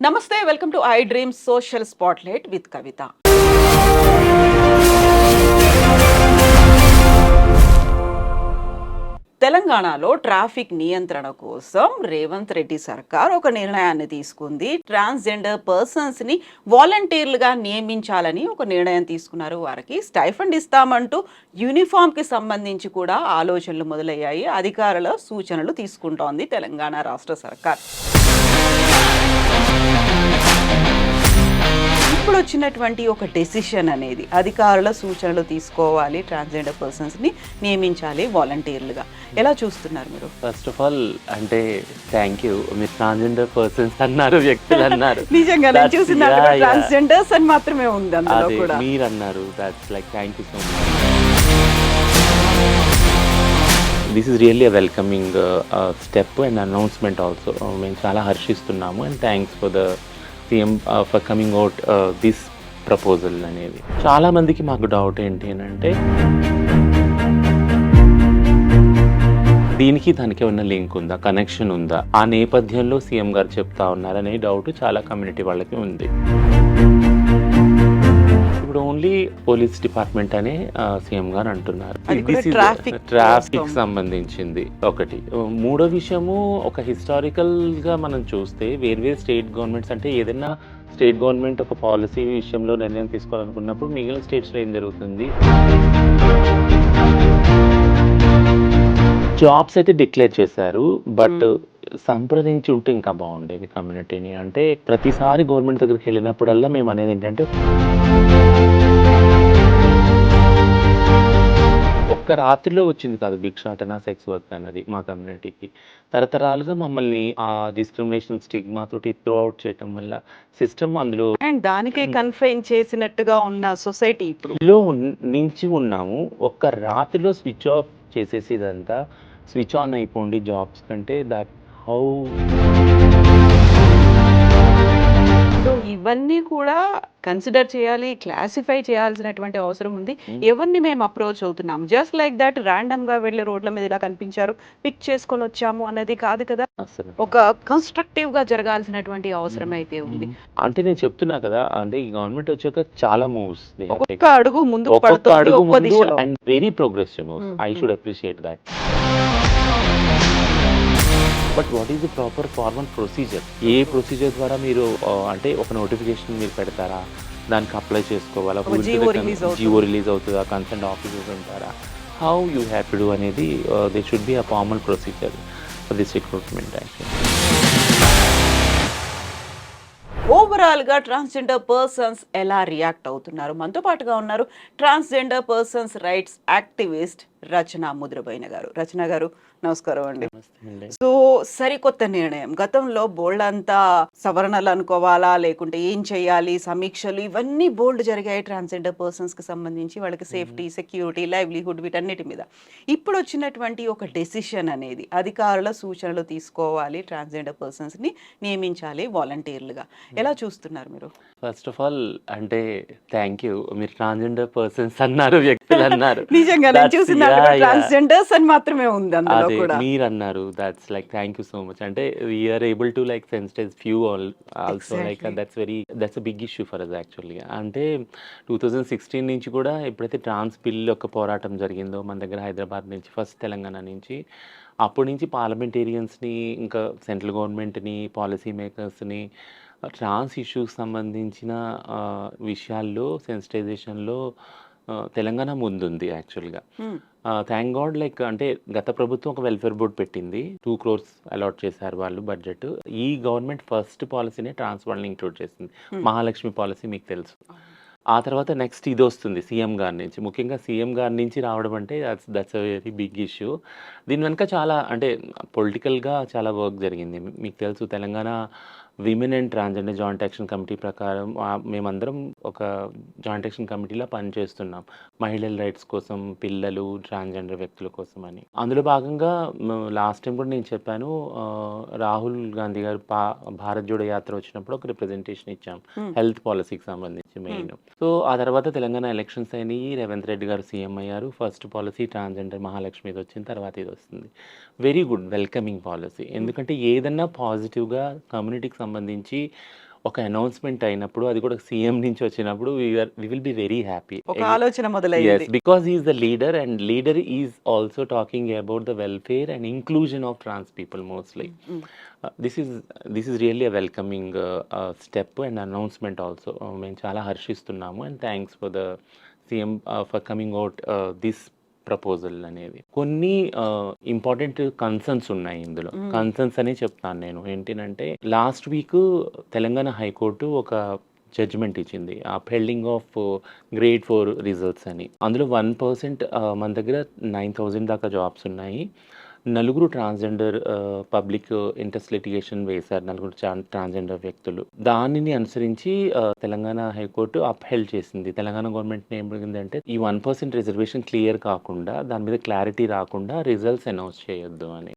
నమస్తే, welcome to I dream social spotlight with Kavitha. తెలంగాణలో traffic నియంత్రణ కోసం రేవంత్ రెడ్డి సర్కార్ ఒక నిర్ణయాన్ని తీసుకుంది. ట్రాన్స్జెండర్ పర్సన్స్ని వాలంటీర్లుగా నియమించాలని ఒక నిర్ణయం తీసుకున్నారు. వారికి స్టైఫండ్ ఇస్తామంటూ యూనిఫామ్కి సంబంధించి కూడా ఆలోచనలు మొదలయ్యాయి. అధికారుల సూచనలు తీసుకుంటోంది తెలంగాణ రాష్ట్ర సర్కార్. ఇప్పుడు వచ్చినటువంటి ఒక డెసిషన్ అనేది అధికారుల సూచనలు తీసుకోవాలి, ట్రాన్స్జెండర్ పర్సన్స్ని నియమించాలి వాలంటీర్లుగా. ఎలా చూస్తున్నారు మీరు? ఫస్ట్ ఆఫ్ ఆల్ అంటే థ్యాంక్ యూ. మీరు ట్రాన్స్జెండర్ పర్సన్స్ అన్నారు, వ్యక్తులు అన్నారు. నిజంగా నేను చూసిన ట్రాన్స్జెండర్స్ అని మాత్రమే ఉంది అందులో కూడా. మీరు అన్నారు, that's like thank you so much. This is really a welcoming step and announcement also. మేము చాలా హర్షిస్తున్నాము and thanks for the CM for coming out this proposal అనేది. చాలామందికి మాకు డౌట్ ఏంటి అని అంటే దీనికి దానికి ఏమన్నా లింక్ ఉందా, కనెక్షన్ ఉందా, ఆ నేపథ్యంలో సీఎం గారు చెప్తా ఉన్నారనే డౌట్ చాలా కమ్యూనిటీ వాళ్ళకి ఉంది. ఇప్పుడు ఓన్లీ పోలీస్ డిపార్ట్మెంట్ అనే సీఎం గారు అంటున్నారు. ట్రాఫిక్ సంబంధించింది ఒకటి. మూడో విషయము, ఒక హిస్టారికల్ గా మనం చూస్తే వేర్వేరు స్టేట్ గవర్నమెంట్స్ అంటే ఏదైనా స్టేట్ గవర్నమెంట్ ఒక పాలసీ విషయంలో నిర్ణయం తీసుకోవాలనుకున్నప్పుడు మిగిలిన స్టేట్స్లో ఏం జరుగుతుంది, జాబ్స్ అయితే డిక్లేర్ చేశారు. బట్ సంప్రదించి ఉంటే ఇంకా బాగుండేది కమ్యూనిటీని. అంటే ప్రతిసారి గవర్నమెంట్ దగ్గరికి వెళ్ళినప్పుడల్లా మేము అనేది ఏంటంటే ఒక్క రాత్రిలో వచ్చింది కాదు భిక్షాటన, సెక్స్ వర్క్ అన్నది మా కమ్యూనిటీకి. తరతరాలుగా మమ్మల్ని ఆ డిస్క్రిమినేషన్ స్టిగ్మా తోటి త్రో అవుట్ చేయటం వల్ల సిస్టమ్ అందులో అండ్ దానికే కన్ఫైన్ చేసినట్టుగా ఉన్న సొసైటీ ఇప్పుడు నుంచి ఉన్నాము. ఒక్క రాత్రిలో స్విచ్ ఆఫ్ చేసేసి ఇదంతా స్విచ్ ఆన్ అయిపోండి జాబ్స్ కంటే. దట్ హౌ ఇవన్నీ కూడా కన్సిడర్ చేయాలి, క్లాసిఫై చేయాల్సినటువంటి అవసరం ఉంది. ఎవరిని మేము అప్రోచ్ అవుతున్నాం, జస్ట్ లైక్ దట్ ర్యాండమ్ గా వెళ్ళి రోడ్ల మీద ఇలా కనిపించారు పిక్ చేసుకొని వచ్చాము అనేది కాదు కదా. ఒక కన్స్ట్రక్టివ్ గా జరగాల్సినటువంటి అవసరం అయితే ఉంది. అంటే నేను చెప్తున్నా కదా, అంటే ఈ గవర్నమెంట్ వచ్చాక చాలా మూవ్స్, ఒక్క అడుగు ముందుకు పడుతుంది and very progressive moves. I should appreciate that. But what is the proper formal procedure? A procedure ద్వారా మీరు అంటే ఒక నోటిఫికేషన్ మీరు పెడతారా, దానికి అప్లై చేసుకోవాలా, జియో రిలీజ్ అవుతుందా, కన్సర్న్ ఆఫీసర్స్ ఉంటారా, how you have to do అనేది they should be a formal procedure for this recruitment actually. Overall గా ట్రాన్స్జెండర్ పర్సన్స్ ఎలా రియాక్ట్ అవుతున్నారు? మనతో పాటుగా ఉన్నారు transgender persons rights activist Rachana Mudraboina గారు. రచన గారు నమస్కారం అండి. సో సరికొత్త నిర్ణయం, గతంలో బోల్డ్ అంతా సవరణలు అనుకోవాలా లేకుంటే ఏం చేయాలి, సమీక్షలు ఇవన్నీ బోల్డ్ జరిగాయి ట్రాన్స్జెండర్ పర్సన్స్ కి సంబంధించి, వాళ్ళకి సేఫ్టీ, సెక్యూరిటీ, లైవ్లీహుడ్ వీటన్నిటి మీద. ఇప్పుడు వచ్చినటువంటి ఒక డెసిషన్ అనేది అధికారుల సూచనలు తీసుకోవాలి, ట్రాన్స్జెండర్ పర్సన్స్ ని నియమించాలి వాలంటీర్లుగా. ఎలా చూస్తున్నారు మీరు? ఫస్ట్ ఆఫ్ ఆల్ అంటే థ్యాంక్ యూ. మీరు ట్రాన్స్జెండర్ పర్సన్స్ అన్నారు, వ్యక్తులు అన్నారు. నిజంగా నేను చూసిన ట్రాన్స్జెండర్స్ అని మాత్రమే ఉంది అందులో కూడా. మీరు అన్నారు, that's like thank you so much. అంటే we are able to like sensitize few also like that's a big issue for us యాక్చువల్గా. అంటే 2016 నుంచి కూడా ఎప్పుడైతే ట్రాన్స్ బిల్ యొక్క పోరాటం జరిగిందో మన దగ్గర హైదరాబాద్ నుంచి, ఫస్ట్ తెలంగాణ నుంచి, అప్పటి నుంచి పార్లమెంటేరియన్స్ని, ఇంకా సెంట్రల్ గవర్నమెంట్ని, పాలసీ మేకర్స్ని ట్రాన్స్ ఇష్యూస్ సంబంధించిన విషయాల్లో సెన్సిటైజేషన్లో తెలంగాణ ముందుంది యాక్చువల్గా. Thank God. లైక్ అంటే గత ప్రభుత్వం ఒక వెల్ఫేర్ బోర్డ్ పెట్టింది, 2 crores అలాట్ చేశారు వాళ్ళు బడ్జెట్. ఈ గవర్నమెంట్ ఫస్ట్ పాలసీనే ట్రాన్స్ వాళ్ళని ఇంక్లూడ్ చేసింది, మహాలక్ష్మి పాలసీ మీకు తెలుసు. ఆ తర్వాత నెక్స్ట్ ఇది వస్తుంది సీఎం గారి నుంచి. ముఖ్యంగా సీఎం గారి నుంచి రావడం అంటే that's a very big issue. దీని వెనుక చాలా అంటే పొలిటికల్గా చాలా వర్క్ జరిగింది. మీకు తెలుసు Telangana women and transgender joint action committee ప్రకారం మేమందరం ఒక జాయింట్ యాక్షన్ కమిటీలో పనిచేస్తున్నాం మహిళల రైట్స్ కోసం, పిల్లలు, ట్రాన్స్జెండర్ వ్యక్తుల కోసం అని. అందులో భాగంగా లాస్ట్ టైం కూడా నేను చెప్పాను, రాహుల్ గాంధీ గారు భారత్ జోడో యాత్ర వచ్చినప్పుడు ఒక రిప్రజెంటేషన్ ఇచ్చాం హెల్త్ పాలసీకి సంబంధించి మెయిన్. సో ఆ తర్వాత తెలంగాణ ఎలక్షన్స్ అయినాయి, రేవంత్ రెడ్డి గారు సీఎం అయ్యారు. ఫస్ట్ పాలసీ ట్రాన్స్జెండర్ మహాలక్ష్మి ఇది వచ్చిన తర్వాత ఇది వస్తుంది. Very good, welcoming policy. ఎందుకంటే ఏదన్నా పాజిటివ్గా కమ్యూనిటీకి సంబంధించి ఒక అనౌన్స్మెంట్ అయినప్పుడు అది కూడా సీఎం నుంచి వచ్చినప్పుడు we will be very happy. ఒక ఆలోచన Yes, మొదలైంది. because he is the leader, and leader is also talking about the welfare and inclusion of trans people mostly. Mm. This is really a welcoming step and announcement also. మేము చాలా హర్షిస్తున్నాము, and thanks for the CM for coming out this proposal అనేది. కొన్ని important concerns ఉన్నాయి ఇందులో. Concerns అనే చెప్తాను నేను. ఏంటంటే లాస్ట్ వీక్ తెలంగాణ హైకోర్టు ఒక జడ్జిమెంట్ ఇచ్చింది అప్హెల్డింగ్ ఆఫ్ గ్రేడ్ 4 రిజల్ట్స్ అని. అందులో 1% మన దగ్గర 9,000 దాకా జాబ్స్ ఉన్నాయి. నలుగురు ట్రాన్స్జెండర్ పబ్లిక్ ఇంట్రెస్ట్ లిటిగేషన్ వేశారు, నలుగురు ట్రాన్స్జెండర్ వ్యక్తులు. దానిని అనుసరించి తెలంగాణ హైకోర్టు అప్హెల్డ్ చేసింది. తెలంగాణ గవర్నమెంట్ ఏమైందంటే ఈ 1% రిజర్వేషన్ క్లియర్ కాకుండా, దాని మీద క్లారిటీ రాకుండా రిజల్ట్స్ అనౌన్స్ చేయొద్దు అని.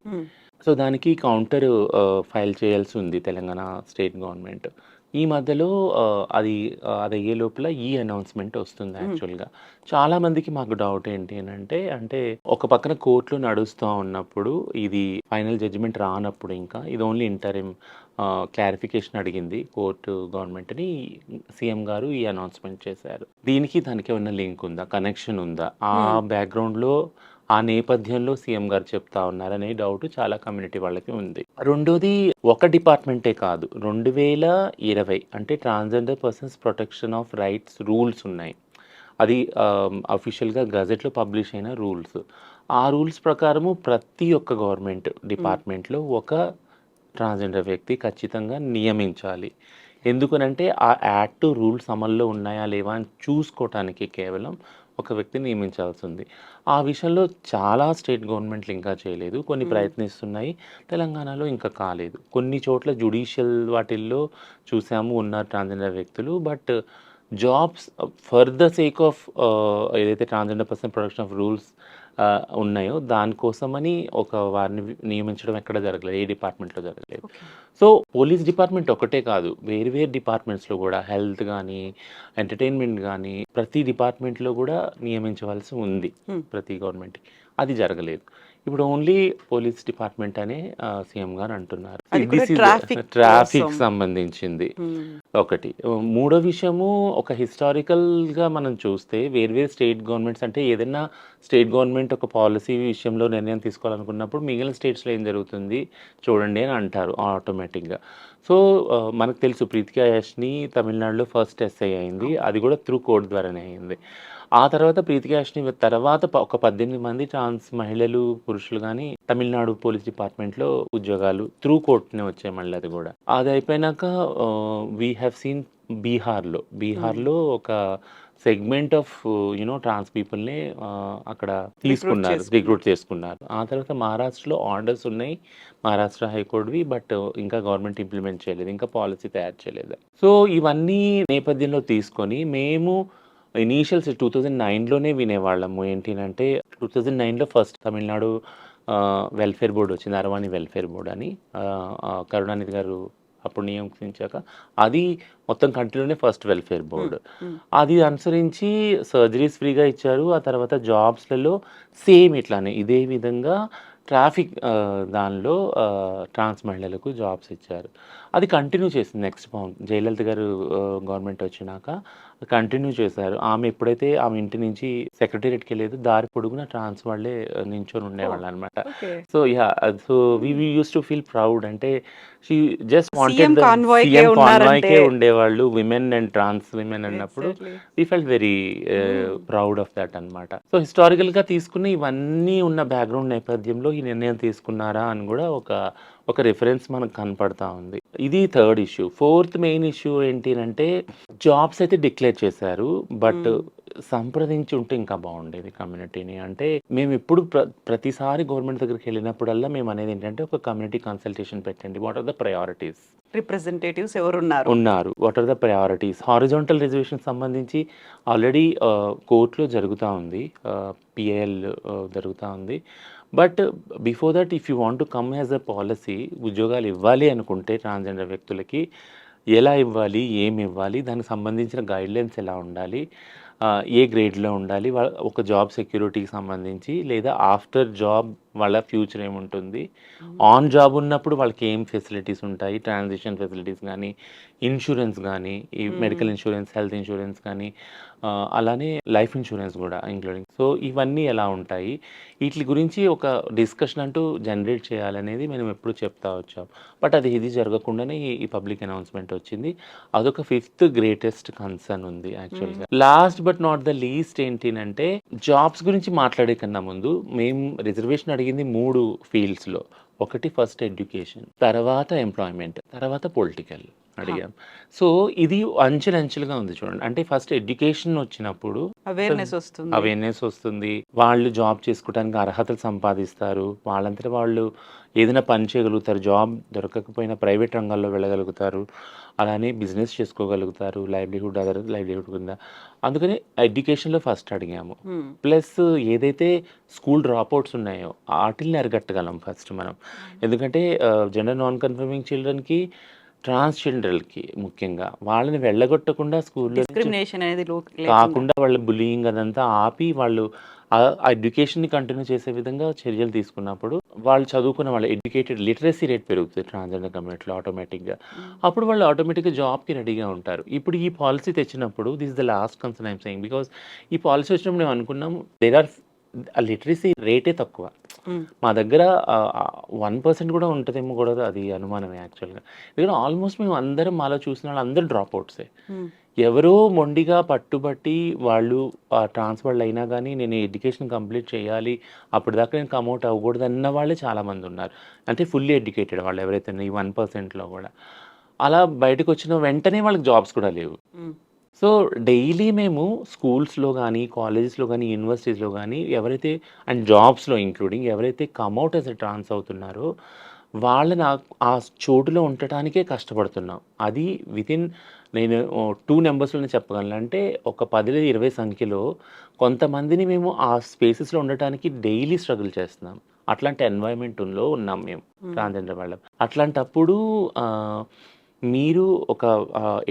సో దానికి కౌంటర్ ఫైల్ చేయాల్సి ఉంది తెలంగాణ స్టేట్ గవర్నమెంట్. ఈ మధ్యలో అది అయ్యే లోపల ఈ అనౌన్స్మెంట్ వస్తుంది. యాక్చువల్గా చాలామందికి మాకు డౌట్ ఏంటి అంటే ఒక పక్కన కోర్టులో నడుస్తూ ఉన్నప్పుడు ఇది ఫైనల్ జడ్జిమెంట్ రానప్పుడు ఇంకా ఇది ఓన్లీ ఇంటరిమ్ క్లారిఫికేషన్ అడిగింది కోర్టు గవర్నమెంట్ని. సీఎం గారు ఈ అనౌన్స్మెంట్ చేశారు. దీనికి దానికి ఏమైనా లింక్ ఉందా, కనెక్షన్ ఉందా, ఆ బ్యాక్గ్రౌండ్లో ఆ నేపథ్యంలో సీఎం గారు చెప్తా ఉన్నారనే డౌట్ చాలా కమ్యూనిటీ వాళ్ళకి ఉంది. రెండోది, ఒక డిపార్ట్మెంటే కాదు, 2020 అంటే transgender persons protection of rights rules ఉన్నాయి. అది అఫీషియల్గా గజెట్లో పబ్లిష్ అయిన రూల్స్. ఆ రూల్స్ ప్రకారము ప్రతి ఒక్క గవర్నమెంట్ డిపార్ట్మెంట్లో ఒక ట్రాన్స్జెండర్ వ్యక్తి ఖచ్చితంగా నియమించాలి. ఎందుకనంటే ఆ యాక్ట్ రూల్స్ అమల్లో ఉన్నాయా లేవా అని చూసుకోవటానికి కేవలం ఒక వ్యక్తిని నియమించాల్సి ఉంది. ఆ విషయంలో చాలా స్టేట్ గవర్నమెంట్లు ఇంకా చేయలేదు, కొన్ని ప్రయత్నిస్తున్నాయి. తెలంగాణలో ఇంకా కాలేదు. కొన్ని చోట్ల జ్యుడిషియల్ వాటిల్లో చూసాము ఉన్నారు ట్రాన్స్జెండర్ వ్యక్తులు. But jobs for the sake of ఏదైతే transgender person protection of rules ఉన్నాయో దానికోసమని ఒక వారిని నియమించడం ఎక్కడ జరగలేదు, ఏ డిపార్ట్మెంట్లో జరగలేదు. సో పోలీస్ డిపార్ట్మెంట్ ఒకటే కాదు, వేరు వేరు డిపార్ట్మెంట్స్లో కూడా హెల్త్ కానీ ఎంటర్టైన్మెంట్ కానీ ప్రతి డిపార్ట్మెంట్లో కూడా నియమించవలసి ఉంది ప్రతి గవర్నమెంట్. అది జరగలేదు. ఇప్పుడు ఓన్లీ పోలీస్ డిపార్ట్మెంట్ అనే సీఎం గారు అంటున్నారు. ట్రాఫిక్ సంబంధించింది ఒకటి. మూడో విషయము, ఒక హిస్టారికల్గా మనం చూస్తే వేర్వేరు స్టేట్ గవర్నమెంట్స్ అంటే ఏదైనా స్టేట్ గవర్నమెంట్ ఒక పాలసీ విషయంలో నిర్ణయం తీసుకోవాలనుకున్నప్పుడు మిగిలిన స్టేట్స్లో ఏం జరుగుతుంది చూడండి అని అంటారు ఆటోమేటిక్గా. సో మనకు తెలుసు ప్రీతికా యాష్ని తమిళనాడులో ఫస్ట్ ఎస్ఐ అయింది, అది కూడా త్రూ కోర్ట్ ద్వారానే అయింది. ఆ తర్వాత ప్రీతికా యాష్ని తర్వాత ఒక 18 మంది ట్రాన్స్ మహిళలు పురుషులు కానీ తమిళనాడు పోలీస్ డిపార్ట్మెంట్లో ఉద్యోగాలు త్రూ కోర్ట్నే వచ్చాయి. మళ్ళీ అది కూడా అది అయిపోయినాక వీ హ్యావ్ సీన్ బీహార్లో ఒక సెగ్మెంట్ ఆఫ్ ట్రాన్స్ పీపుల్ని అక్కడ తీసుకున్నారు, రిక్రూట్ చేసుకున్నారు. ఆ తర్వాత మహారాష్ట్రలో ఆర్డర్స్ ఉన్నాయి, మహారాష్ట్ర హైకోర్టువి, బట్ ఇంకా గవర్నమెంట్ ఇంప్లిమెంట్ చేయలేదు, ఇంకా పాలసీ తయారు చేయలేదు. సో ఇవన్నీ నేపథ్యంలో తీసుకొని మేము ఇనీషియల్స్ 2009లోనే వినేవాళ్ళము. ఏంటంటే 2009లో ఫస్ట్ తమిళనాడు వెల్ఫేర్ బోర్డు వచ్చింది, అరవాణి వెల్ఫేర్ బోర్డు అని. కరుణానిధి గారు అప్పుడు నియమించాక అది మొత్తం కంట్రీలోనే ఫస్ట్ వెల్ఫేర్ బోర్డు. అది అనుసరించి సర్జరీస్ ఫ్రీగా ఇచ్చారు. ఆ తర్వాత జాబ్స్లలో సేమ్ ఇట్లానే ఇదే విధంగా ట్రాఫిక్ దానిలో ట్రాన్స్ మహిళలకు జాబ్స్ ఇచ్చారు. అది కంటిన్యూ చేసింది నెక్స్ట్ జయలలిత గారు గవర్నమెంట్ వచ్చినాక కంటిన్యూ చేశారు. ఆమె ఎప్పుడైతే ఆమె ఇంటి నుంచి సెక్రటేరియట్కి వెళ్ళేది దారి పొడుగున ట్రాన్స్ వాళ్ళే నించొని ఉండేవాళ్ళు అనమాట. So so we use to feel proud. అంటే షీ జస్ట్ వాంటెడ్ సీఎం కాన్వాయ్కే ఉండేవాళ్ళు విమెన్ అండ్ ట్రాన్స్ విమెన్ అన్నప్పుడు we felt very proud of that అనమాట. సో హిస్టారికల్గా తీసుకున్న ఇవన్నీ ఉన్న బ్యాక్గ్రౌండ్ నేపథ్యంలో ఈ నిర్ణయం తీసుకున్నారా అని కూడా ఒక రిఫరెన్స్ మనకు కనపడతా ఉంది. ఇది third issue. Fourth main issue ఏంటి అంటే జాబ్స్ అయితే డిక్లేర్ చేశారు, బట్ సంప్రదించి ఉంటే ఇంకా బాగుండేది కమ్యూనిటీని. అంటే మేము ఎప్పుడు ప్రతిసారి గవర్నమెంట్ దగ్గరికి వెళ్ళినప్పుడల్లా మేము అనేది ఏంటంటే ఒక కమ్యూనిటీ కన్సల్టేషన్ పెట్టండి. What are the priorities, representatives ఎవరు ఉన్నారు, what are the priorities. Horizontal reservation సంబంధించి ఆల్రెడీ కోర్టులో జరుగుతూ ఉంది, పిఐఎల్ జరుగుతూ ఉంది. But before that if you want to come as a policy, ఉద్యోగాలు ఇవ్వాలి అనుకుంటే ట్రాన్స్జెండర్ వ్యక్తులకి ఎలా ఇవ్వాలి, ఏమి ఇవ్వాలి, దానికి సంబంధించిన గైడ్లైన్స్ ఎలా ఉండాలి, ఏ గ్రేడ్లో ఉండాలి, ఒక జాబ్ సెక్యూరిటీకి సంబంధించి లేదా ఆఫ్టర్ జాబ్ వాళ్ళ ఫ్యూచర్ ఏముంటుంది, ఆన్ జాబ్ ఉన్నప్పుడు వాళ్ళకి ఏం ఫెసిలిటీస్ ఉంటాయి, ట్రాన్సిషన్ ఫెసిలిటీస్ కానీ, ఇన్సూరెన్స్ కానీ, ఈ మెడికల్ ఇన్సూరెన్స్, హెల్త్ ఇన్సూరెన్స్ కానీ, అలానే లైఫ్ ఇన్సూరెన్స్ కూడా ఇంక్లూడింగ్. సో ఇవన్నీ ఎలా ఉంటాయి, వీటి గురించి ఒక డిస్కషన్ అంటూ జనరేట్ చేయాలనేది మేము ఎప్పుడు చెప్తా వచ్చాం. బట్ ఇది జరగకుండానే ఈ పబ్లిక్ అనౌన్స్మెంట్ వచ్చింది. అదొక ఫిఫ్త్ గ్రేటెస్ట్ కన్సర్న్ ఉంది యాక్చువల్గా. Last but not the least ఏంటంటే, జాబ్స్ గురించి మాట్లాడే కన్నా ముందు మేము రిజర్వేషన్ అడిగింది 3 ఫీల్డ్స్లో. ఒకటి ఫస్ట్ ఎడ్యుకేషన్, తర్వాత ఎంప్లాయ్మెంట్, తర్వాత పొలిటికల్ అడిగాం. సో ఇది అంచెలంచెలుగా ఉంది చూడండి. అంటే ఫస్ట్ ఎడ్యుకేషన్ వచ్చినప్పుడు అవేర్నెస్ వస్తుంది, వాళ్ళు జాబ్ చేసుకోవడానికి అర్హతలు సంపాదిస్తారు, వాళ్ళంతటా వాళ్ళు ఏదైనా పని చేయగలుగుతారు, జాబ్ దొరకకపోయినా ప్రైవేట్ రంగాల్లో వెళ్ళగలుగుతారు, అలానే బిజినెస్ చేసుకోగలుగుతారు, అదర్ లైవ్లీహుడ్ కింద. అందుకని ఎడ్యుకేషన్లో ఫస్ట్ అడిగాము. ప్లస్ ఏదైతే స్కూల్ డ్రాప్అవుట్స్ ఉన్నాయో వాటిల్ని అరిగట్టగలం ఫస్ట్ మనం. ఎందుకంటే జెండర్ నాన్ కన్ఫర్మింగ్ చిల్డ్రన్కి, ట్రాన్స్జెండర్కి ముఖ్యంగా వాళ్ళని వెళ్ళగొట్టకుండా స్కూల్లో కాకుండా వాళ్ళ బులియింగ్ అదంతా ఆపి వాళ్ళు ఆ ఎడ్యుకేషన్ని కంటిన్యూ చేసే విధంగా చర్యలు తీసుకున్నప్పుడు వాళ్ళు చదువుకున్న వాళ్ళ ఎడ్యుకేటెడ్ లిటరసీ రేట్ పెరుగుతుంది ట్రాన్స్జెండర్ కమ్యూనిటీలో ఆటోమేటిక్గా. అప్పుడు వాళ్ళు ఆటోమేటిక్గా జాబ్కి రెడీగా ఉంటారు. ఇప్పుడు ఈ పాలసీ తెచ్చినప్పుడు this is the last concern I'm saying, because ఈ పాలసీ వచ్చినప్పుడు మేము అనుకున్నాము దేర్ ఆర్ లిటరసీ రేటే తక్కువ. మా దగ్గర 1% కూడా ఉంటుందేమో కూడా అది అనుమానమే యాక్చువల్గా. ఎందుకంటే ఆల్మోస్ట్ మేము అందరం మాలో చూసిన వాళ్ళు అందరూ డ్రాప్ అవుట్సే. ఎవరో మొండిగా పట్టుబట్టి వాళ్ళు ట్రాన్స్ఫర్లు అయినా కానీ నేను ఎడ్యుకేషన్ కంప్లీట్ చేయాలి, అప్పటిదాకా నేను కమౌట్ అవ్వకూడదు అన్న వాళ్ళే చాలామంది ఉన్నారు. అంటే ఫుల్లీ ఎడ్యుకేటెడ్ వాళ్ళు ఎవరైతే ఈ 1%లో కూడా. అలా బయటకు వచ్చిన వెంటనే వాళ్ళకి జాబ్స్ కూడా లేవు. సో డైలీ మేము స్కూల్స్లో కానీ, కాలేజెస్లో కానీ, యూనివర్సిటీస్లో కానీ ఎవరైతే అండ్ జాబ్స్లో ఇంక్లూడింగ్ ఎవరైతే కమౌట్ యాజ్ ఎ ట్రాన్స్ అవుతున్నారో వాళ్ళని ఆ చోటులో ఉండటానికే కష్టపడుతున్నాం. అది వితిన్ నేను 2 నెంబర్స్లోనే చెప్పగలను. అంటే ఒక 10-20 సంఖ్యలో కొంతమందిని మేము ఆ స్పేసెస్లో ఉండటానికి డైలీ స్ట్రగుల్ చేస్తున్నాం. అట్లాంటి ఎన్వైరన్మెంట్లో ఉన్నాం మేము ట్రాన్స్జెండర్ వాళ్ళం. అట్లాంటప్పుడు మీరు ఒక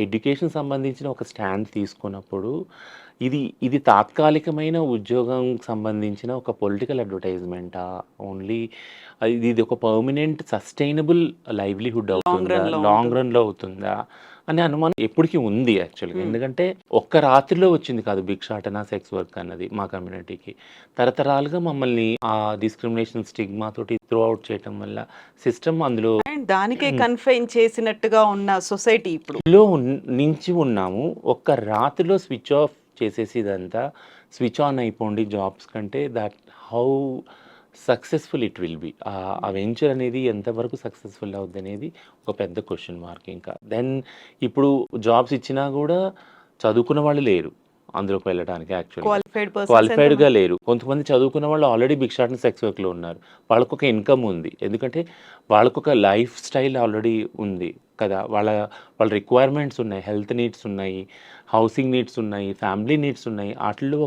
ఎడ్యుకేషన్ సంబంధించిన ఒక స్టాండ్ తీసుకున్నప్పుడు ఇది తాత్కాలికమైన ఉద్యోగం సంబంధించిన ఒక పొలిటికల్ అడ్వర్టైజ్మెంటా ఓన్లీ, ఇది ఒక పర్మనెంట్ సస్టైనబుల్ లైవ్లీహుడ్ అవుతుందా, లాంగ్ రన్లో అవుతుందా అనే అనుమానం ఎప్పటికీ ఉంది యాక్చువల్గా. ఎందుకంటే ఒక్క రాత్రిలో వచ్చింది కాదు భిక్షాటన, సెక్స్ వర్క్ అన్నది మా కమ్యూనిటీకి. తరతరాలుగా మమ్మల్ని ఆ డిస్క్రిమినేషన్ స్టిగ్మా తోటి త్రూ అవుట్ చేయటం వల్ల సిస్టమ్ అందులో దానికే కన్ఫైన్ చేసినట్టుగా ఉన్న సొసైటీ ఇప్పుడు నుంచి ఉన్నాము. ఒక్క రాత్రిలో స్విచ్ ఆఫ్ చేసేసి ఇదంతా స్విచ్ ఆన్ అయిపోండి జాబ్స్ కంటే, that how successful it will be. ఆ వెంచర్ అనేది ఎంతవరకు సక్సెస్ఫుల్ అవుద్ది అనేది ఒక పెద్ద క్వశ్చన్ మార్క్. ఇంకా దెన్ ఇప్పుడు జాబ్స్ ఇచ్చినా కూడా చదువుకున్న వాళ్ళు లేరు అందులోకి వెళ్ళడానికి. యాక్చువల్లీ క్వాలిఫైడ్గా లేరు. కొంతమంది చదువుకున్న వాళ్ళు ఆల్రెడీ భిక్షాటన, సెక్స్ వర్క్లో ఉన్నారు. వాళ్ళకు ఒక ఇన్కమ్ ఉంది, ఎందుకంటే వాళ్ళకు ఒక లైఫ్ స్టైల్ ఆల్రెడీ ఉంది కదా. వాళ్ళ రిక్వైర్మెంట్స్ ఉన్నాయి, హెల్త్ నీడ్స్ ఉన్నాయి, హౌసింగ్ నీడ్స్ ఉన్నాయి, ఫ్యామిలీ నీడ్స్ ఉన్నాయి. వాటిల్లో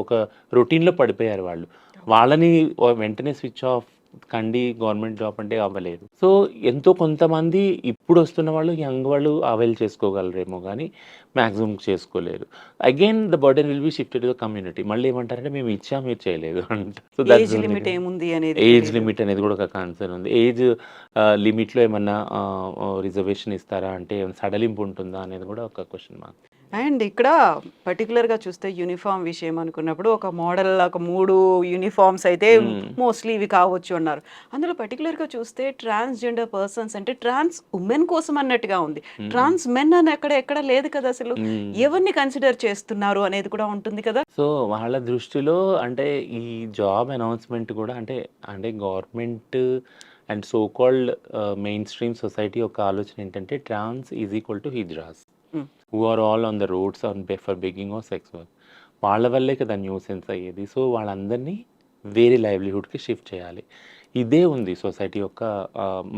ఒక రొటీన్లో పడిపోయారు వాళ్ళు. వాళ్ళని వెంటనే స్విచ్ ఆఫ్ కండి గవర్నమెంట్ జాబ్ అంటే అవ్వలేదు. సో ఎంతో కొంతమంది ఇప్పుడు వస్తున్న వాళ్ళు, యంగ్ వాళ్ళు అవైల్ చేసుకోగలరేమో కానీ మ్యాక్సిమం చేసుకోలేరు. Again the burden will be shifted to the community. మళ్ళీ ఏమంటారంటే మేము ఇచ్చాం మీరు చేయలేదు అంట. సో ఏజ్ లిమిట్ ఏముంది అనేది, ఏజ్ లిమిట్ అనేది కూడా ఒక కన్సర్న్ ఉంది. ఏజ్ లిమిట్లో ఏమన్నా రిజర్వేషన్ ఇస్తారా అంటే సడలింపు ఉంటుందా అనేది కూడా ఒక క్వశ్చన్ మార్క్. అండ్ ఇక్కడ పర్టికులర్గా చూస్తే యూనిఫామ్ విషయం అనుకున్నప్పుడు ఒక మోడల్ ఒక 3 యూనిఫామ్స్ అయితే మోస్ట్లీ ఇవి కావచ్చు అన్నారు. అందులో పర్టికులర్గా చూస్తే ట్రాన్స్జెండర్ పర్సన్స్ అంటే ట్రాన్స్ ఉమెన్ కోసం అన్నట్టుగా ఉంది. ట్రాన్స్ మెన్ అని ఎక్కడ లేదు కదా. అసలు ఎవరిని కన్సిడర్ చేస్తున్నారు అనేది కూడా ఉంటుంది కదా. సో వాళ్ళ దృష్టిలో అంటే ఈ జాబ్ అనౌన్స్మెంట్ కూడా అంటే government and so called mainstream society యొక్క ఆలోచన ఏంటంటే trans is equal to hijras who are all on the roads for begging or sex work. వాళ్ళ వల్లే కదా న్యూసెన్స్ అయ్యేది. సో వాళ్ళందరినీ వేరే లైవ్లీహుడ్కి షిఫ్ట్ చేయాలి. ఇదే ఉంది సొసైటీ యొక్క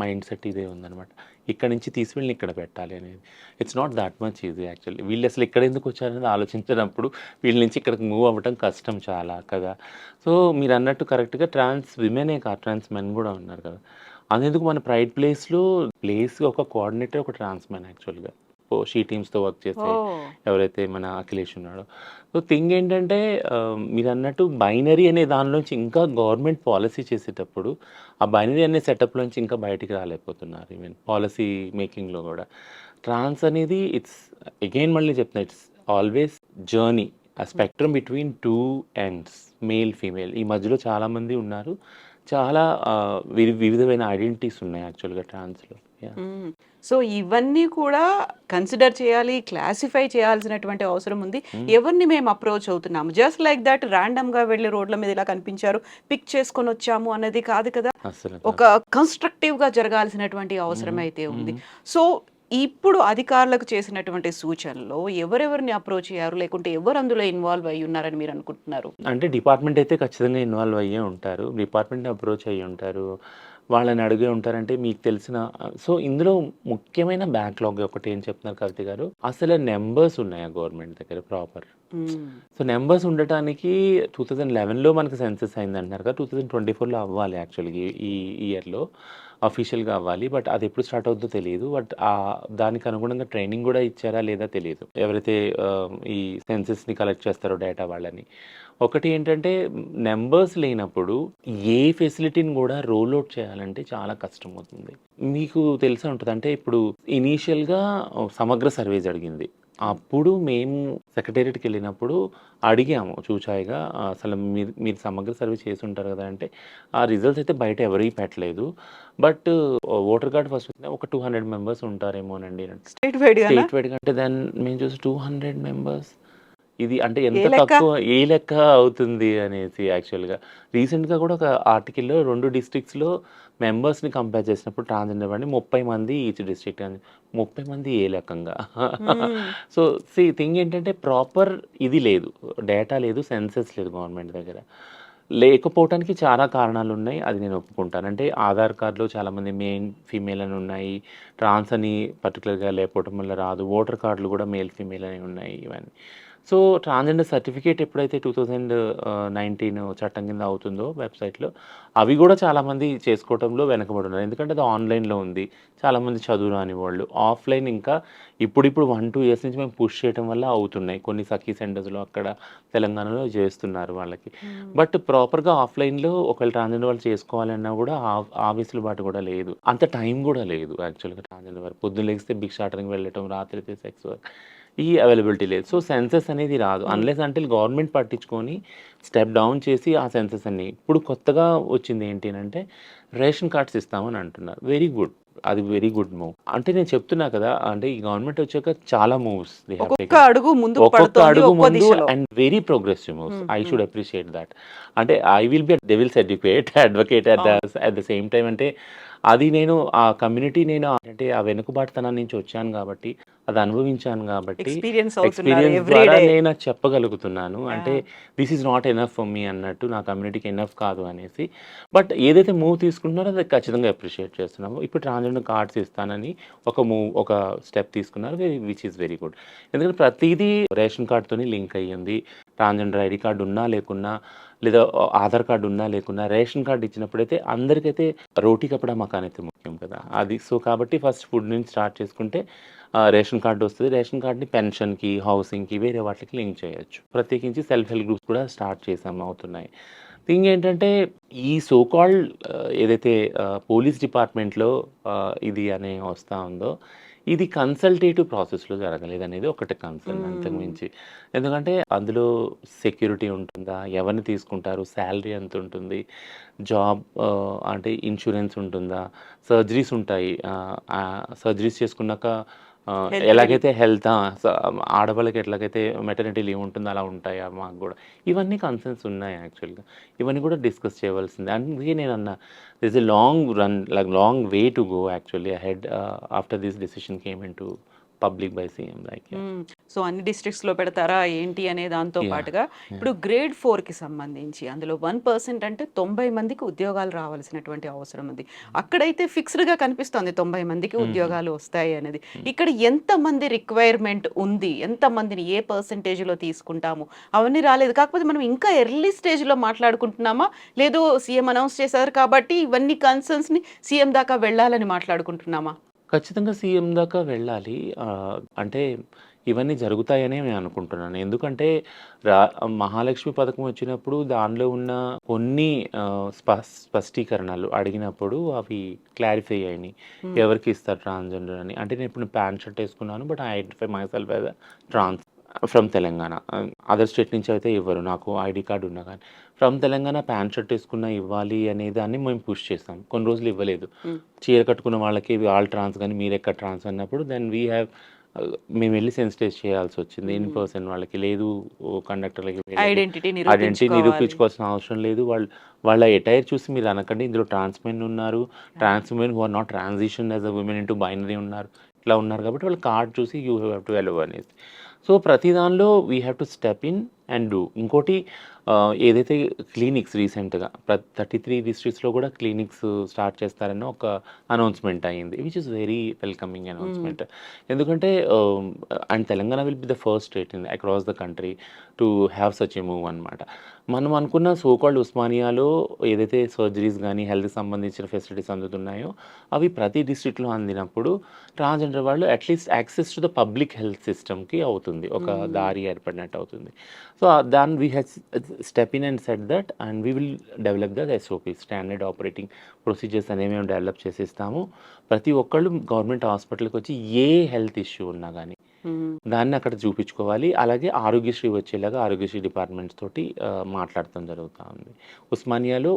మైండ్ సెట్, ఇదే ఉందన్నమాట. ఇక్కడ నుంచి తీసుకెళ్ళి ఇక్కడ పెట్టాలి అనేది. It's not that much easy actually. వీళ్ళు అసలు ఇక్కడ ఎందుకు వచ్చారనేది ఆలోచించినప్పుడు వీళ్ళ నుంచి ఇక్కడికి మూవ్ అవ్వడం కష్టం చాలా కదా. సో మీరు అన్నట్టు కరెక్ట్గా ట్రాన్స్ విమెనే కాదు, ట్రాన్స్ మెన్ కూడా ఉన్నారు కదా. అందుకు మన ప్రైడ్ ప్లేస్లో ఒక కోఆర్డినేటర్, ఒక ట్రాన్స్ మెన్ యాక్చువల్గా. షీ టీమ్స్తో వర్క్ చేసే ఓ ఎవరైతే మన అఖిలేష్ ఉన్నాడో. సో థింగ్ ఏంటంటే మీరు అన్నట్టు బైనరీ అనే దానిలోంచి ఇంకా గవర్నమెంట్ పాలసీ చేసేటప్పుడు ఆ బైనరీ అనే సెటప్లోంచి ఇంకా బయటికి రాలేకపోతున్నారు. ఈవెన్ పాలసీ మేకింగ్లో కూడా ట్రాన్స్ అనేది ఇట్స్ అగైన్ మళ్ళీ చెప్తున్నా, ఇట్స్ ఆల్వేస్ జర్నీ, ఆ spectrum between two ends, male female. ఈ మధ్యలో చాలామంది ఉన్నారు, చాలా వివిధమైన ఐడెంటిటీస్ ఉన్నాయి యాక్చువల్గా ట్రాన్స్లో. సో ఇవన్నీ కూడా కన్సిడర్ చేయాలి, క్లాసిఫై చేయాల్సినటువంటి అవసరం ఉంది. ఎవరిని మేము అప్రోచ్ అవుతున్నాము, జస్ట్ లైక్ దట్ గా వెళ్ళి రోడ్ల మీద ఇలా కనిపించారు పిక్ చేసుకొని వచ్చాము అన్నది కాదు కదా. అసలు ఒక కన్స్ట్రక్టివ్ గా జరగాల్సినటువంటి అవసరం అయితే ఉంది. సో ఇప్పుడు అధికారులకు చేసినటువంటి సూచనలో ఎవరెవరిని అప్రోచ్ అయ్యారు, లేకుంటే ఎవరు అందులో ఇన్వాల్వ్ అయ్యి ఉన్నారని మీరు అనుకుంటున్నారు? అంటే డిపార్ట్మెంట్ అయితే ఖచ్చితంగా ఇన్వాల్వ్ అయ్యే ఉంటారు, డిపార్ట్మెంట్ని అప్రోచ్ అయ్యి ఉంటారు, వాళ్ళని అడిగే ఉంటారంటే మీకు తెలిసిన. సో ఇందులో ముఖ్యమైన బ్యాక్లాగ్ ఒకటి ఏం చెప్తున్నారు కవిత గారు, అసలు నెంబర్స్ ఉన్నాయా గవర్నమెంట్ దగ్గర ప్రాపర్? సో నెంబర్స్ ఉండటానికి 2011లో మనకు సెన్సెస్ అయింది అంటున్నారు కదా, 2024లో అవ్వాలి యాక్చువల్గా, ఈ ఇయర్లో అఫీషియల్గా అవ్వాలి. బట్ అది ఎప్పుడు స్టార్ట్ అవుతుందో తెలియదు. బట్ దానికి అనుగుణంగా ట్రైనింగ్ కూడా ఇచ్చారా లేదా తెలియదు, ఎవరైతే ఈ సెన్సెస్ని కలెక్ట్ చేస్తారో డేటా వాళ్ళని. ఒకటి ఏంటంటే నెంబర్స్ లేనప్పుడు ఏ ఫెసిలిటీని కూడా రోల్ అవుట్ చేయాలంటే చాలా కష్టం అవుతుంది. మీకు తెలిసే ఉంటుంది, అంటే ఇప్పుడు ఇనీషియల్గా సమగ్ర సర్వే జరిగింది, అప్పుడు మేము సెక్రటేరియట్కి వెళ్ళినప్పుడు అడిగాము చూచాయిగా, అసలు మీరు సమగ్ర సర్వే చేసి ఉంటారు కదా అంటే, ఆ రిజల్ట్స్ అయితే బయట ఎవరికి పెట్టలేదు, బట్ ఓటర్ కార్డ్ ఫస్ట్ ఒక 200 మెంబర్స్ ఉంటారేమోనండి స్టేట్ వైడ్గా. స్టేట్ వైడ్గా. అంటే దాన్ని మేము చూసి 200 మెంబర్స్, ఇది అంటే ఎంత ఏ లెక్క? తక్కువ, ఏ లెక్క అవుతుంది అనేసి. యాక్చువల్గా రీసెంట్గా కూడా ఒక ఆర్టికల్లో 2 డిస్ట్రిక్ట్స్లో మెంబర్స్ని కంపేర్ చేసినప్పుడు ట్రాన్స్జెండర్ వాడిని 30 మంది ఈచ్ డిస్ట్రిక్ట్ అని, 30 మంది ఏ లెక్కంగా. సో థింగ్ ఏంటంటే ప్రాపర్ ఇది లేదు, డేటా లేదు, సెన్సెస్ లేదు గవర్నమెంట్ దగ్గర. లేకపోవటానికి చాలా కారణాలు ఉన్నాయి, అది నేను ఒప్పుకుంటాను. అంటే ఆధార్ కార్డులో చాలామంది మెయిన్ ఫీమేల్ అని ఉన్నాయి, ట్రాన్స్ అని పర్టికులర్గా లేకపోవటం వల్ల రాదు, ఓటర్ కార్డులు కూడా మేల్ ఫీమేల్ అని ఉన్నాయి ఇవన్నీ. సో ట్రాన్స్జెండర్ సర్టిఫికేట్ ఎప్పుడైతే 2019 చట్టం కింద అవుతుందో వెబ్సైట్లో, అవి కూడా చాలామంది చేసుకోవడంలో వెనకబడి ఉన్నారు. ఎందుకంటే అది ఆన్లైన్లో ఉంది, చాలామంది చదువు రాని వాళ్ళు. ఆఫ్లైన్ ఇంకా ఇప్పుడు 1-2 ఇయర్స్ నుంచి మేము పుష్ చేయడం వల్ల అవుతున్నాయి, కొన్ని సఖీ సెంటర్స్లో అక్కడ తెలంగాణలో చేస్తున్నారు వాళ్ళకి. బట్ ప్రాపర్గా ఆఫ్లైన్లో ఒకవేళ ట్రాన్స్జెండర్ వాళ్ళు చేసుకోవాలన్నా కూడా ఆ వెసులుబాటు కూడా లేదు, అంత టైం కూడా లేదు యాక్చువల్గా. ట్రాన్స్జెండర్ వారు పొద్దున్న లేస్తే భిక్షాటనకి వెళ్ళటం, రాత్రి అయితే సెక్స్ వర్క్, ఈ అవైలబిలిటీ లేదు. సో సెన్సెస్ అనేది రాదు అన్లెస్ అంటే గవర్నమెంట్ పట్టించుకొని స్టెప్ డౌన్ చేసి ఆ సెన్సెస్ అన్ని. ఇప్పుడు కొత్తగా వచ్చింది ఏంటి అంటే రేషన్ కార్డ్స్ ఇస్తామని అంటున్నారు, వెరీ గుడ్, అది వెరీ గుడ్ మూవ్. అంటే నేను చెప్తున్నా కదా, అంటే ఈ గవర్నమెంట్ వచ్చాక చాలా మూవ్స్, ఒక్కొక్క అడుగు ముందు ఒక్కొక్క అడుగు ముందు and very progressive moves. I should appreciate that. అంటే I will be devil's advocate at the same time. అంటే అది నేను ఆ కమ్యూనిటీ, నేను అంటే ఆ వెనుకబాటుతనం నుంచి వచ్చాను కాబట్టి, అది అనుభవించాను కాబట్టి, ఎక్స్పీరియన్స్ ద్వారా నేను చెప్పగలుగుతున్నాను. అంటే this is not enough for me అన్నట్టు, నా కమ్యూనిటీకి ఎనఫ్ కాదు అనేసి. బట్ ఏదైతే మూవ్ తీసుకుంటున్నారో అది ఖచ్చితంగా అప్రిషియేట్ చేస్తున్నాము. ఇప్పుడు ట్రాన్స్జెండర్ కార్డ్స్ ఇస్తానని ఒక స్టెప్ తీసుకున్నారు, విచ్ ఈస్ వెరీ గుడ్. ఎందుకంటే ప్రతిదీ రేషన్ కార్డ్తోని లింక్ అయ్యింది. ట్రాన్స్జెండర్ ఐడి కార్డు ఉన్నా లేకున్నా, లేదా ఆధార్ కార్డు ఉన్నా లేకున్నా, రేషన్ కార్డు ఇచ్చినప్పుడైతే అందరికైతే రోటీ కపడా మకాన్ అయితే ముఖ్యం కదా అది. సో కాబట్టి ఫస్ట్ ఫుడ్ నుంచి స్టార్ట్ చేసుకుంటే రేషన్ కార్డు వస్తుంది. రేషన్ కార్డుని పెన్షన్కి, హౌసింగ్కి, వేరే వాటికి లింక్ చేయొచ్చు. ప్రత్యేకించి సెల్ఫ్ హెల్ప్ గ్రూప్స్ కూడా స్టార్ట్ చేసాము, అవుతున్నాయి. థింగ్ ఏంటంటే ఈ సోకాల్డ్ ఏదైతే పోలీస్ డిపార్ట్మెంట్లో ఇది అనే వస్తూ ఉందో, ఇది కన్సల్టేటివ్ ప్రాసెస్లో జరగలేదు అనేది ఒకటి కన్సర్న్, అంతకుమించి. ఎందుకంటే అందులో సెక్యూరిటీ ఉంటుందా, ఎవరిని తీసుకుంటారు, శాలరీ ఎంత ఉంటుంది, జాబ్ అంటే ఇన్సూరెన్స్ ఉంటుందా, సర్జరీస్ ఉంటాయి, సర్జరీస్ చేసుకున్నాక ఎలాగైతే హెల్త్ ఆడవాళ్ళకి ఎట్లాగైతే మెటర్నిటీ లీవ్ ఉంటుందో అలా ఉంటాయా మాకు కూడా, ఇవన్నీ కన్సర్న్స్ ఉన్నాయి యాక్చువల్గా. ఇవన్నీ కూడా డిస్కస్ చేయవలసిందే. అందుకే నేను అన్న this a long way to go actually ahead after this decision came in to public by CM like. So అన్ని డిస్ట్రిక్ట్స్ లో పెడతారా ఏంటి అనే దాంతో పాటుగా ఇప్పుడు గ్రేడ్ 4కి సంబంధించి అందులో 1% అంటే 90 మందికి ఉద్యోగాలు రావాల్సినటువంటి అవసరం ఉంది. అక్కడైతే ఫిక్స్డ్ గా కనిపిస్తుంది 90 మందికి ఉద్యోగాలు వస్తాయి అనేది. ఇక్కడ ఎంత మంది రిక్వైర్మెంట్ ఉంది, ఎంత మందిని ఏ పర్సెంటేజ్ లో తీసుకుంటాము అవన్నీ రాలేదు. కాకపోతే మనం ఇంకా ఎర్లీ స్టేజ్ లో మాట్లాడుకుంటున్నామా, లేదు సీఎం అనౌన్స్ చేశారు కాబట్టి ఇవన్నీ కన్సర్న్స్ ని సీఎం దాకా వెళ్ళాలని మాట్లాడుకుంటున్నామా? ఖచ్చితంగా సీఎం దాకా వెళ్ళాలి. అంటే ఇవన్నీ జరుగుతాయనే నేను అనుకుంటున్నాను. ఎందుకంటే రా మహాలక్ష్మి పథకం వచ్చినప్పుడు దానిలో ఉన్న కొన్ని స్పష్టీకరణలు అడిగినప్పుడు అవి క్లారిఫై అయినాయి. హ్మ్. ఎవరికి ఇస్తారు ట్రాన్స్‌జెండర్ అని. అంటే నేను ఇప్పుడు ప్యాంట్ షర్ట్ ఏసుకున్నాను. But I identify myself as a trans from Telangana. Other state నుంచి అయితే ఇవ్వరు. నాకు ఐడీ కార్డ్ ఉన్నా గానీ. ఫ్రమ్ తెలంగాణ ప్యాంట్ షర్ట్ ఏసుకున్నా ఇవ్వాలి అనే దాన్ని మేము పుష్ చేసాం. కొన్ని రోజులు ఇవ్వలేదు. హ్మ్. చీర కట్టుకున్న వాళ్ళకి వాళ్ళు ట్రాన్స్ గానీ మీరెక్కడ ట్రాన్స్ అన్నప్పుడు దెన్ వీ హ్యావ్ మేము వెళ్లి సెన్సిటైజ్ చేయాల్సొచ్చింది. ఇన్ హ్మ్. పర్సన్ వాళ్ళకి లేదు కండక్టర్‌లకి ఐడెంటిటీ ఐడెంటిటీ నిరూపించుకోవాలి. నిరూపించుకోవాల్సిన అవసరం లేదు. వాళ్ళ ఎటైర్ చూసి మీరు అనకండి ఇందులో ట్రాన్స్ మెన్ ఉన్నారు. Trans women who are not transition as a women into binary ఉన్నారు. ఇట్లా ఉన్నారు కాబట్టి వాళ్ళ కార్డ్ చూసి యూ హ్యావ్ టు అలౌ అనేసి. సో ప్రతి దానిలో we have to step in and do. ఇంకోటి ఏదైతే క్లినిక్స్ రీసెంట్‌గా 33 డిస్ట్రిక్ట్స్‌లో కూడా క్లినిక్స్ స్టార్ట్ చేస్తారని ఒక అనౌన్స్‌మెంట్ అయింది. విచ్ ఈస్ వెరీ వెల్కమింగ్ హ్మ్. అనౌన్స్‌మెంట్. ఎందుకంటే and Telangana will be the first state in across the country to have such a move అనమాట. మనం అనుకున్న సో కాల్డ్ ఉస్మానియాలో ఏదైతే సర్జరీస్ గానీ, హెల్త్‌కి సంబంధించిన ఫెసిలిటీస్ అందుతున్నాయో, అవి ప్రతి డిస్ట్రిక్ట్‌లో అందినప్పుడు ట్రాన్స్‌జెండర్ వాళ్ళు at least access to the public health సిస్టమ్‌కి అవుతుంది. ఒక హ్మ్. దారి ఏర్పడినట్టు అవుతుంది. So, then we have step in and said that and we will develop the SOP standard operating procedures అనేవి మేము డెవలప్ చేసిస్తాము. ప్రతి ఒక్కళ్ళు గవర్నమెంట్ హాస్పిటల్‌కి వచ్చి ఏ హెల్త్ ఇష్యూ ఉన్నా గానీ, హ్మ్. దాన్ని అక్కడ చూపించుకోవాలి. అలాగే ఆరోగ్యశ్రీ వచ్చేలాగా ఆరోగ్యశ్రీ డిపార్ట్మెంట్స్ తోటి మాట్లాడటం జరుగుతా ఉంది. ఉస్మానియాలో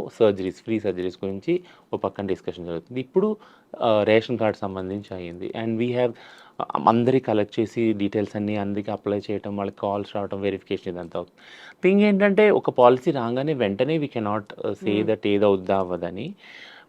ఫ్రీ సర్జరీస్ గురించి ఓ పక్కన డిస్కషన్ జరుగుతుంది. ఇప్పుడు రేషన్ కార్డ్ సంబంధించి అయింది. అండ్ వీ హ్యావ్ అందరికి కలెక్ట్ చేసి డీటెయిల్స్ అన్నీ అందరికి అప్లై చేయటం, వాళ్ళకి కాల్స్ రావటం, వెరిఫికేషన్ ఇదంతా అవుతుంది. థింగ్ ఏంటంటే ఒక పాలిసీ రాగానే వెంటనే వీ కెనాట్ సే హ్మ్. దట్ ఏది అవుద్దా అవ్వదని.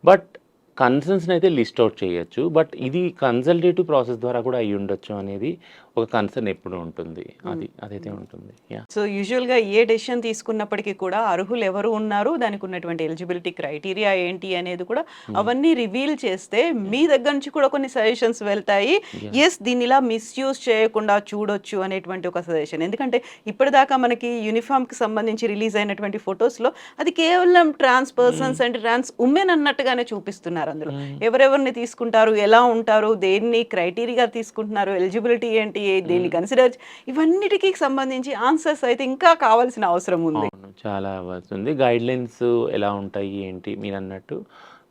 బట్ కన్సర్న్స్‌ని అయితే లిస్ట్ ఔట్ చేయొచ్చు. బట్ ఇది కన్సల్టేటివ్ ప్రాసెస్ ద్వారా కూడా అయ్యుండొచ్చు అనేది ఒక కన్సర్న్ ఎప్పుడూ ఉంటుంది. హ్మ్. అదైతే హ్మ్. ఉంటుంది. యాహ్! సో, యూజువల్‌గా ఏ డెసిషన్ తీసుకున్నప్పటికీ కూడా అర్హులు ఎవరు ఉన్నారు, దానికి ఉన్నటువంటి ఎలిజిబిలిటీ క్రైటీరియా ఏంటి అనేది కూడా హ్మ్. అవన్నీ రివీల్ చేస్తే మీ దగ్గర నుంచి కూడా కొన్ని సజెషన్స్ వెళ్తాయి. యాహ్! యెస్, దీన్ని ఇలా మిస్‌యూజ్ చేయకుండా చూడొచ్చు అనేటువంటి ఒక సజెషన్. ఎందుకంటే ఇప్పటిదాకా మనకి యూనిఫామ్‌కి సంబంధించి రిలీజ్ అయినటువంటి ఫోటోస్‌లో అది కేవలం ట్రాన్స్ హ్మ్. పర్సన్స్ అండ్ ట్రాన్స్ వుమెన్ అన్నట్టుగానే చూపిస్తున్నారు అందులో. హ్మ్. ఎవరెవరిని తీసుకుంటారు, ఎలా ఉంటారు, దేన్ని క్రైటీరియాగా తీసుకుంటున్నారు, ఎలిజిబిలిటీ ఏంటి, దేన్ని హ్మ్. కన్సిడర్ ఇవన్నిటికి సంబంధించి ఆన్సర్స్ అయితే ఇంకా కావాల్సిన అవసరం ఉంది. అవును. చాలా అవ్వాల్సింది. గైడ్‌లైన్స్ ఎలా ఉంటాయి, ఏంటి మీరన్నట్టు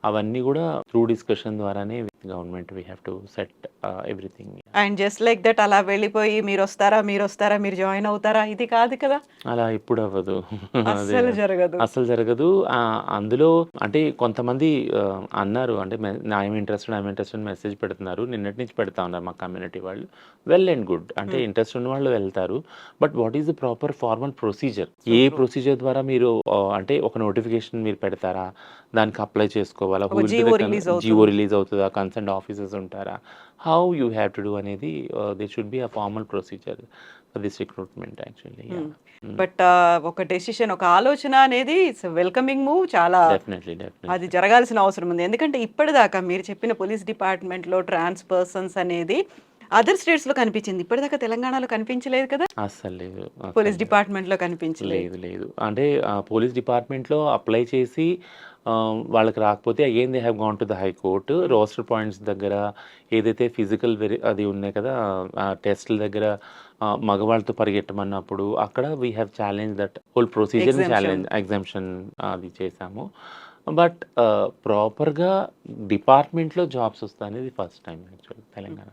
అవన్నీ గూడా త్రూ డిస్కషన్ ద్వారానే with government we have to set everything. And just like that అలా వెళ్ళిపోయి మీరొస్తారా, మీరు జాయిన్ అవుతారా ఇది కాదు కదా! అలా ఎప్పుడవ్వదు. అదే. అస్సలు జరగదు. అస్సలు జరగదు. అందులో అంటే కొంతమంది అన్నారు అంటే ఐయామ్ ఇంట్రెస్టెడ్ మెసేజ్ పెడుతున్నారు. నిన్నటి నుంచి పెడతా ఉన్నారు మా కమ్యూనిటీ వాళ్ళు. Well and good. అంటే హ్మ్. ఇంట్రెస్ట్ ఉన్నవాళ్ళు వెళ్తారు. But what is the proper formal procedure? So A true. Procedure ద్వారా మీరు అంటే ఒక నోటిఫికేషన్ మీరు పెడతారా? దానికి అప్లై చేసుకోవాలా? హూ ఒక will be GO the release GO అవుతుంది. రిలీజ్ అవుతదా? కన్సర్న్డ్ ఆఫీసర్స్ ఉంటారా? How you have to do అనేది they should be a formal procedure for this recruitment actually. Hmm. Yeah! Hmm. But ఒక డెసిషన్, ఒక ఆలోచన అనేది ఇట్స్ వెల్కమింగ్ మూవ్. చాలా definitely. అది డెఫినెట్లీ. జరగాల్సిన అవసరం ఉంది. ఎందుకంటే ఇప్పటిదాకా మీరు చెప్పిన పోలీస్ డిపార్ట్మెంట్‌లో ట్రాన్స్ పర్సన్స్ అనేది అదర్ స్టేట్స్‌లో కనిపించింది. ఇప్పటిదాకా తెలంగాణలో కనిపించలేదు కదా! అస్సలు లేదు. అస్సలు పోలీస్ లేదు. డిపార్ట్మెంట్‌లో కనిపించలేదు. లేదు. లేదు. అంటే పోలీస్ డిపార్ట్మెంట్‌లో అప్లై చేసి వాళ్ళకి రాకపోతే again they have gone to the high court. హ్మ్. రోస్టర్ పాయింట్స్ దగ్గర ఏదైతే ఫిజికల్ అది ఉన్నాయి కదా! టెస్ట్‌ల దగ్గర మగవాళ్ళతో పరిగెట్టమన్నప్పుడు అక్కడ we have challenge that whole ప్రొసీజర్‌ని ఎగ్జామ్షన్. ఎగ్జామ్షన్ అది చేశాము. బట్ ప్రాపర్‌గా డిపార్ట్మెంట్‌లో జాబ్స్ వస్తాయనేది ఫస్ట్ టైమ్ యాక్చువల్లీ తెలంగాణ.